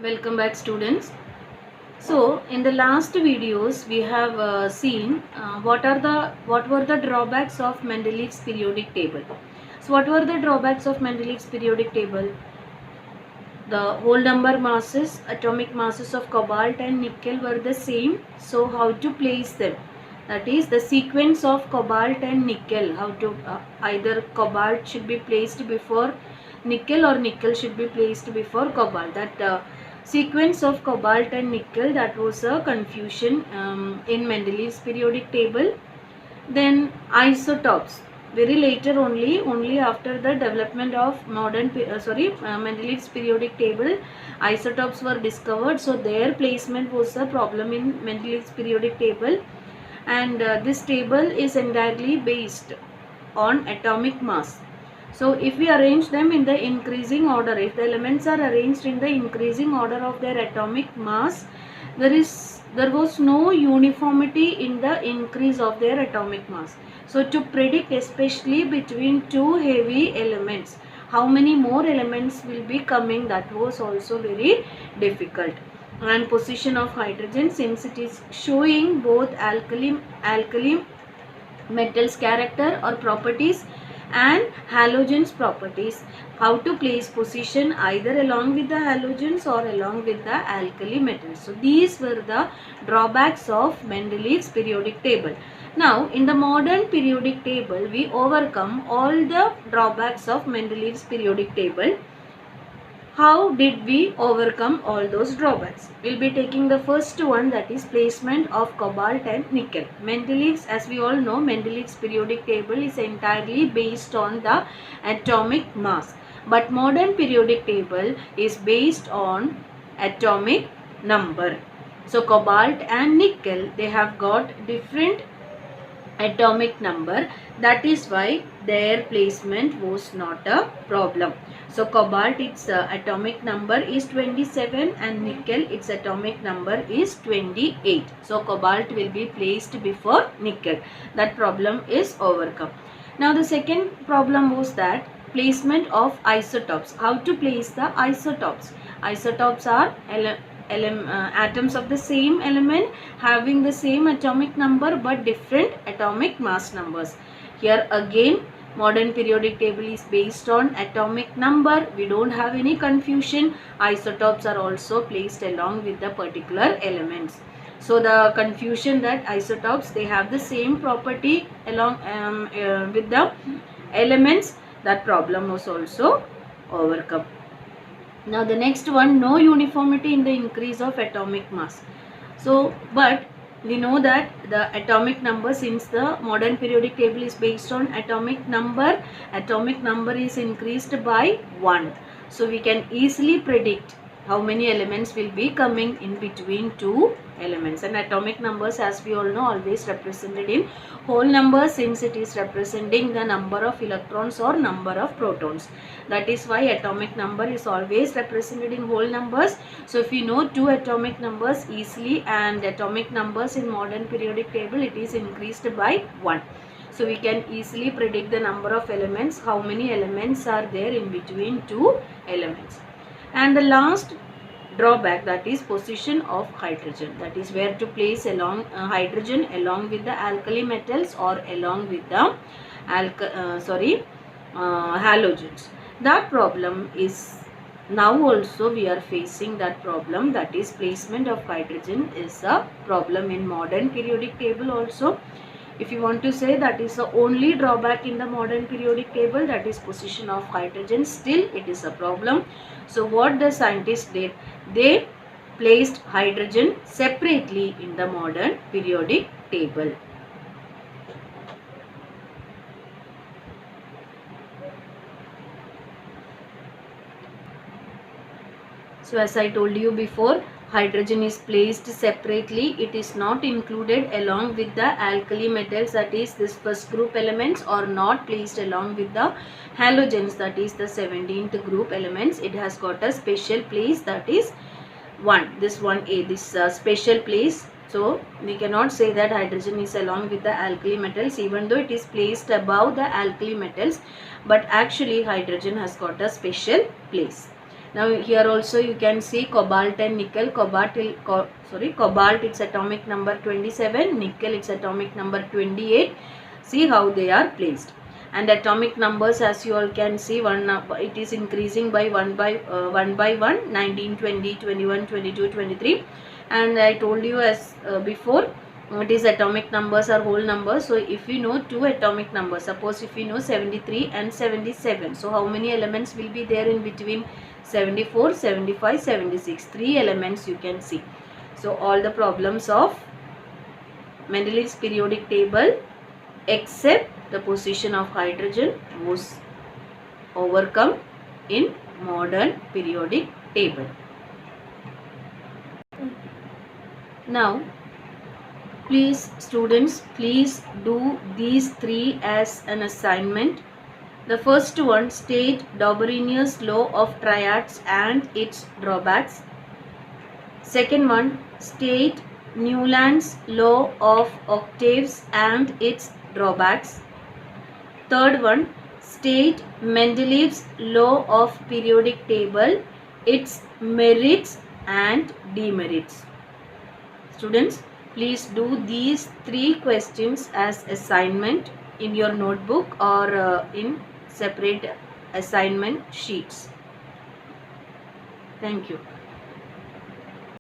Welcome back, students. So in the last videos we have seen what were the drawbacks of Mendeleev's periodic table. So what were the drawbacks of Mendeleev's periodic table? The whole number masses, atomic masses of cobalt and nickel were the same. So how to place them? That is the sequence of cobalt and nickel. How to either cobalt should be placed before nickel or nickel should be placed before cobalt. That sequence of cobalt and nickel, that was a confusion in Mendeleev's periodic table. Then isotopes, very later only after the development of Mendeleev's periodic table, isotopes were discovered. So their placement was a problem in Mendeleev's periodic table, and this table is entirely based on atomic mass. So if we arrange them in the increasing order, if the elements are arranged in the increasing order of their atomic mass, there was no uniformity in the increase of their atomic mass. So to predict, especially between two heavy elements, how many more elements will be coming, that was also very difficult. And position of hydrogen, since it is showing both alkali metals character or properties and halogens properties, how to place position either along with the halogens or along with the alkali metals. So these were the drawbacks of Mendeleev's periodic table. Now in the modern periodic table we overcome all the drawbacks of Mendeleev's periodic table. How did we overcome all those drawbacks? We'll be taking the first one, that is placement of cobalt and nickel. Mendeleev's, as we all know, Mendeleev's periodic table is entirely based on the atomic mass. But modern periodic table is based on atomic number. So cobalt and nickel, they have got different atomic number. That is why their placement was not a problem. So cobalt, its atomic number is 27 and nickel, its atomic number is 28. So cobalt will be placed before nickel. That problem is overcome. Now the second problem was that placement of isotopes. How to place the isotopes? Isotopes are atoms of the same element having the same atomic number but different atomic mass numbers. Here again, modern periodic table is based on atomic number. We don't have any confusion. Isotopes are also placed along with the particular elements. So the confusion that isotopes, they have the same property along with the elements, that problem was also overcome. Now the next one, no uniformity in the increase of atomic mass. So but we know that the atomic number, since the modern periodic table is based on atomic number is increased by 1. So we can easily predict how many elements will be coming in between two elements. And atomic numbers, as we all know, always represented in whole numbers, since it is representing the number of electrons or number of protons. That is why atomic number is always represented in whole numbers. So if you know two atomic numbers easily, and atomic numbers in modern periodic table, it is increased by 1. So we can easily predict the number of elements, how many elements are there in between two elements. And the last drawback, that is position of hydrogen, that is where to place along hydrogen along with the alkali metals or along with the halogens. That problem is now also we are facing that problem, that is placement of hydrogen is a problem in modern periodic table also. If you want to say that is the only drawback in the modern periodic table, that is position of hydrogen, still it is a problem. So what the scientists did, they placed hydrogen separately in the modern periodic table. So as I told you before, hydrogen is placed separately. It is not included along with the alkali metals, that is this first group elements, or not placed along with the halogens, that is the 17th group elements. It has got a special place, that is this 1A, this special place. So we cannot say that hydrogen is along with the alkali metals, even though it is placed above the alkali metals, but actually hydrogen has got a special place. Now here also you can see cobalt and nickel. Cobalt its atomic number 27, nickel its atomic number 28. See how they are placed. And atomic numbers, as you all can see, it is increasing by 1 by 1, 19, 20, 21, 22, 23. And I told you as before, it is atomic numbers are whole numbers. So if we know two atomic numbers, suppose if we know 73 and 77, so how many elements will be there in between 74, 75, 76? 3 elements you can see. So all the problems of Mendeleev's periodic table except the position of hydrogen was overcome in modern periodic table. Now please students, please do these 3 as an assignment. The first one, state Dobrynier's law of triads and its drawbacks. Second one, state Newland's law of octaves and its drawbacks. Third one, state Mendeleev's law of periodic table, its merits and demerits. Students, please do these 3 questions as assignment in your notebook or in separate assignment sheets. Thank you.